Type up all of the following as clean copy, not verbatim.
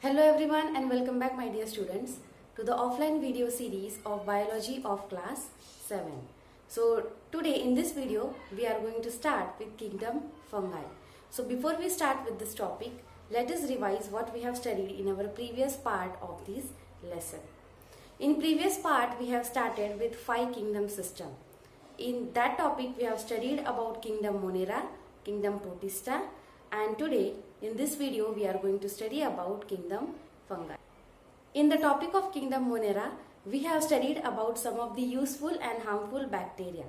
Hello everyone and welcome back my dear students to the offline video series of biology of class 7. So today in this video we are going to start with kingdom fungi. So before we start with this topic, let us revise what we have studied in our previous part of this lesson. In previous part we have started with 5 kingdom system. In that topic we have studied about kingdom Monera, kingdom Protista, and today in this video we are going to study about kingdom fungi. In the topic of kingdom Monera, we have studied about some of the useful and harmful bacteria,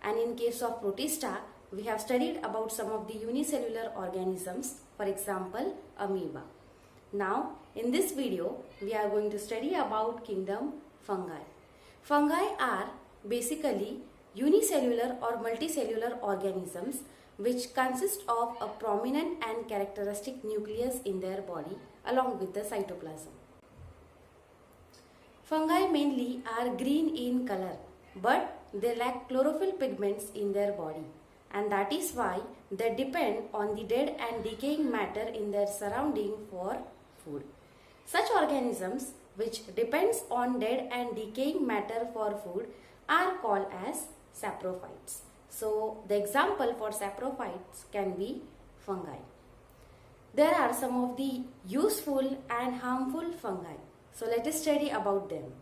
and in case of Protista we have studied about some of the unicellular organisms, for example amoeba. Now in this video we are going to study about kingdom fungi. Fungi are basically unicellular or multicellular organisms which consist of a prominent and characteristic nucleus in their body along with the cytoplasm. Fungi mainly are green in color, but they lack chlorophyll pigments in their body, and that is why they depend on the dead and decaying matter in their surrounding for food. Such organisms which depends on dead and decaying matter for food are called as saprophytes. So the example for saprophytes can be fungi. There are some of the useful and harmful fungi. So let us study about them.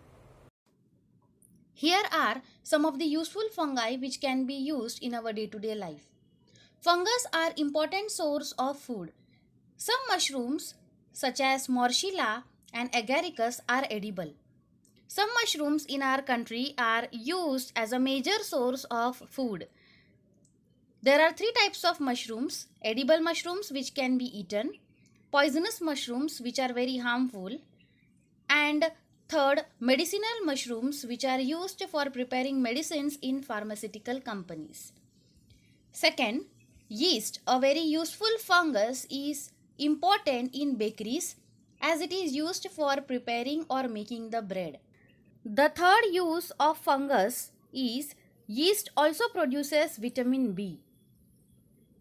Here are some of the useful fungi which can be used in our day-to-day life. Fungus are important source of food. Some mushrooms such as Morchilla and Agaricus are edible. Some mushrooms in our country are used as a major source of food. There are 3 types of mushrooms: edible mushrooms which can be eaten, poisonous mushrooms which are very harmful, and third, medicinal mushrooms which are used for preparing medicines in pharmaceutical companies. Second, yeast, a very useful fungus, is important in bakeries as it is used for preparing or making the bread. The third use of fungus is yeast also produces vitamin B.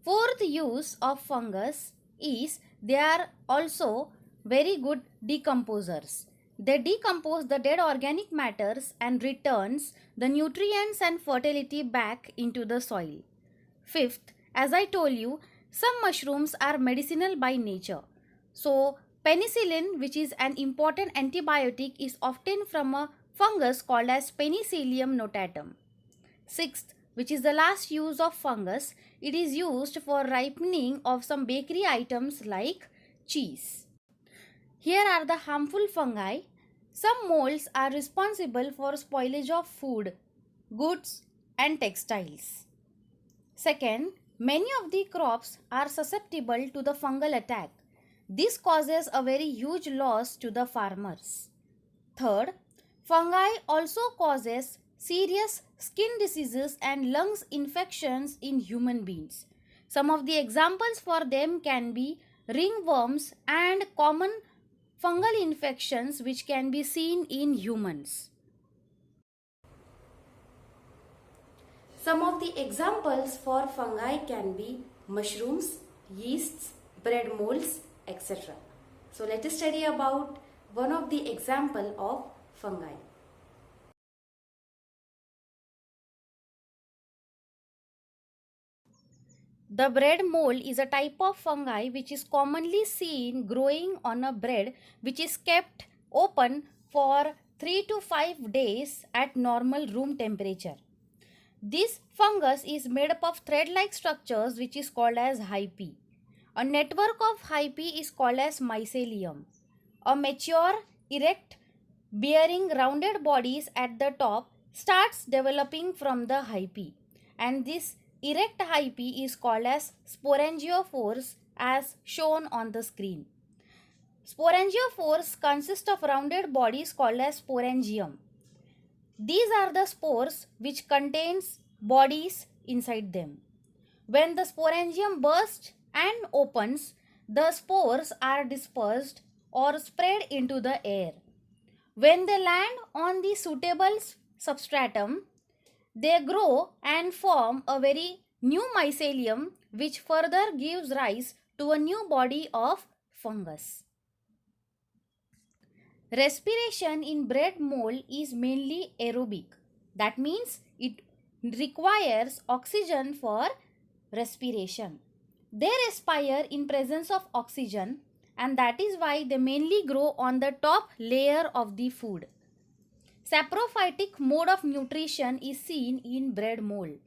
Fourth use of fungus is they are also very good decomposers. They decompose the dead organic matters and returns the nutrients and fertility back into the soil. Fifth, as I told you, some mushrooms are medicinal by nature. So penicillin, which is an important antibiotic, is often from a fungus called as Penicillium notatum. Sixth, which is the last use of fungus, it is used for ripening of some bakery items like cheese. Here are the harmful fungi. Some molds are responsible for spoilage of food, goods and textiles. Second, many of the crops are susceptible to the fungal attack. This causes a very huge loss to the farmers. Third, fungi also causes serious skin diseases and lungs infections in human beings. Some of the examples for them can be ringworms and common fungal infections which can be seen in humans. Some of the examples for fungi can be mushrooms, yeasts, bread molds, etc. So let us study about one of the example of fungi. The bread mold is a type of fungi which is commonly seen growing on a bread which is kept open for 3 to 5 days at normal room temperature. This fungus is made up of thread-like structures which is called as hyphae. A network of hyphae is called as mycelium. A mature, erect, bearing rounded bodies at the top starts developing from the hyphae, and this erect hyphae is called as sporangiophores as shown on the screen. Sporangiophores consist of rounded bodies called as sporangium. These are the spores which contains bodies inside them. When the sporangium bursts and opens, the spores are dispersed or spread into the air. When they land on the suitable substratum, they grow and form a very new mycelium which further gives rise to a new body of fungus. Respiration in bread mold is mainly aerobic. That means it requires oxygen for respiration. They respire in presence of oxygen, and that is why they mainly grow on the top layer of the food. Saprophytic mode of nutrition is seen in bread mold.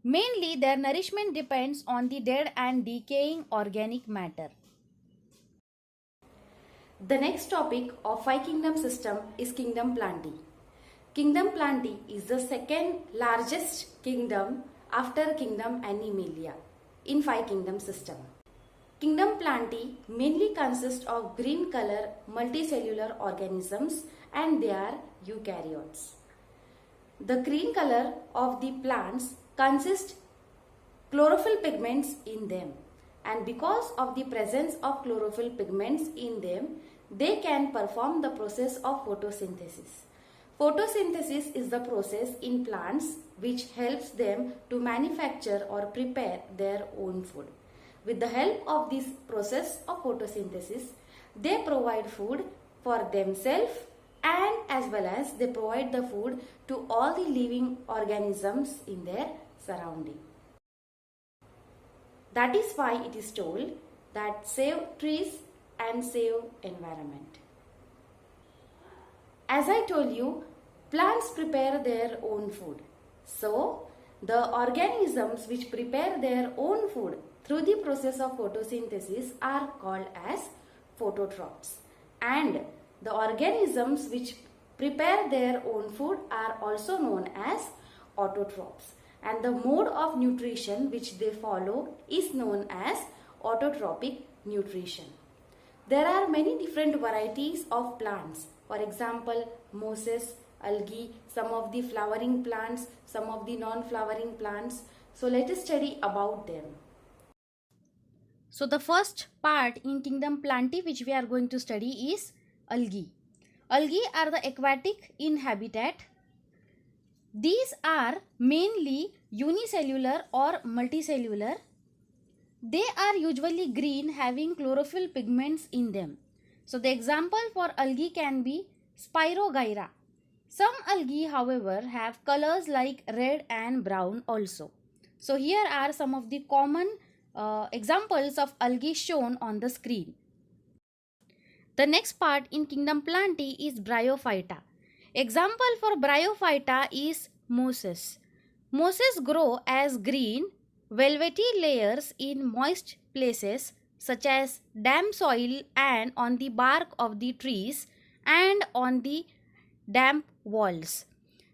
Mainly their nourishment depends on the dead and decaying organic matter. The next topic of five kingdom system is kingdom Plantae. Kingdom Plantae is the second largest kingdom after kingdom Animalia in five kingdom system. Kingdom Plantae mainly consists of green color multicellular organisms and they are eukaryotes. The green color of the plants consist chlorophyll pigments in them, and because of the presence of chlorophyll pigments in them, they can perform the process of photosynthesis. Photosynthesis is the process in plants which helps them to manufacture or prepare their own food. With the help of this process of photosynthesis, they provide food for themselves and as well as they provide the food to all the living organisms in their surrounding. That is why it is told that save trees and save environment. As I told you, plants prepare their own food. So, the organisms which prepare their own food through the process of photosynthesis are called as phototrophs. And the organisms which prepare their own food are also known as autotrophs. And the mode of nutrition which they follow is known as autotrophic nutrition. There are many different varieties of plants. For example, mosses, algae, some of the flowering plants, some of the non-flowering plants. So let us study about them. So the first part in kingdom Plantae which we are going to study is algae. Algae are the aquatic inhabitat. These are mainly unicellular or multicellular. They are usually green, having chlorophyll pigments in them. So the example for algae can be Spirogyra. Some algae, however, have colors like red and brown also. So here are some of the common examples of algae shown on the screen. The next part in kingdom Plantae is Bryophyta. Example for Bryophyta is mosses. Mosses grow as green, velvety layers in moist places such as damp soil and on the bark of the trees and on the damp walls.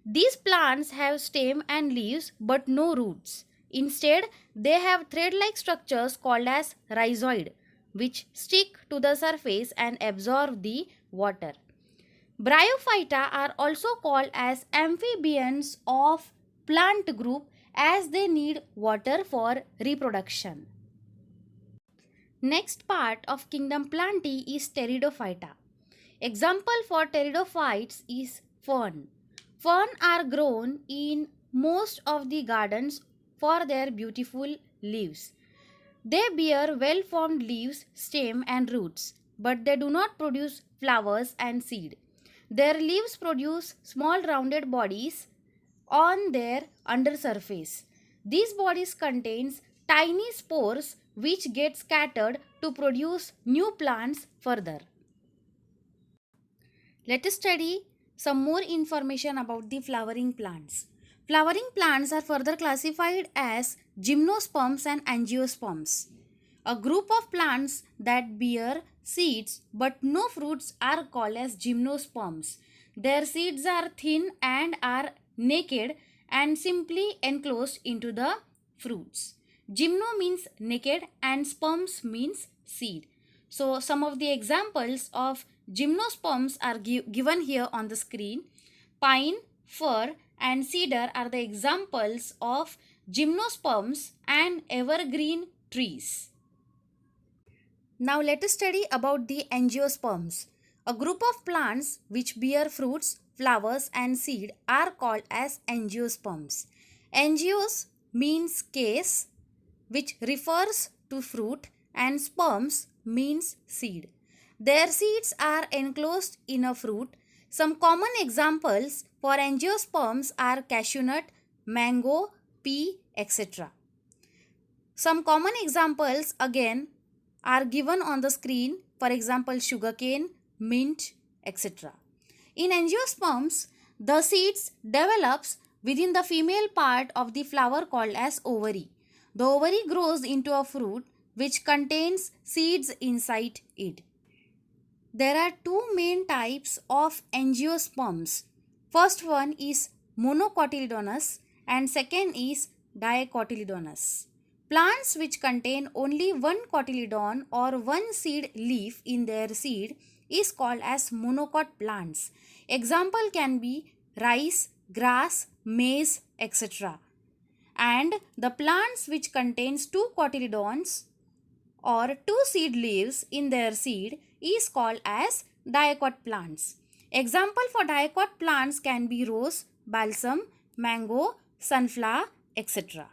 These plants have stem and leaves but no roots. Instead, they have thread-like structures called as rhizoid, which stick to the surface and absorb the water. Bryophyta are also called as amphibians of plant group as they need water for reproduction. Next part of kingdom Plantae is Pteridophyta. Example for pteridophytes is fern. Fern are grown in most of the gardens for their beautiful leaves. They bear well-formed leaves, stem and roots, but they do not produce flowers and seed. Their leaves produce small rounded bodies on their undersurface. These bodies contains tiny spores which get scattered to produce new plants further. Let us study some more information about the flowering plants. Flowering plants are further classified as gymnosperms and angiosperms. A group of plants that bear seeds but no fruits are called as gymnosperms. Their seeds are thin and are naked and simply enclosed into the fruits. Gymno means naked and sperms means seed. So some of the examples of gymnosperms are given here on the screen. Pine, fir and cedar are the examples of gymnosperms and evergreen trees. Now let us study about the angiosperms. A group of plants which bear fruits, flowers and seed are called as angiosperms. Angios means case, which refers to fruit, and sperms means seed. Their seeds are enclosed in a fruit. Some common examples for angiosperms are cashew nut, mango, pea, etc. Some common examples again are given on the screen, for example sugarcane, mint, etc. In angiosperms, the seeds develops within the female part of the flower called as ovary. The ovary grows into a fruit which contains seeds inside it. There are two main types of angiosperms. First one is monocotyledonous and second is dicotyledonous. Plants which contain only one cotyledon or one seed leaf in their seed is called as monocot plants. Example can be rice, grass, maize, etc. And the plants which contains two cotyledons or two seed leaves in their seed is called as dicot plants. Example for dicot plants can be rose, balsam, mango, sunflower, etc.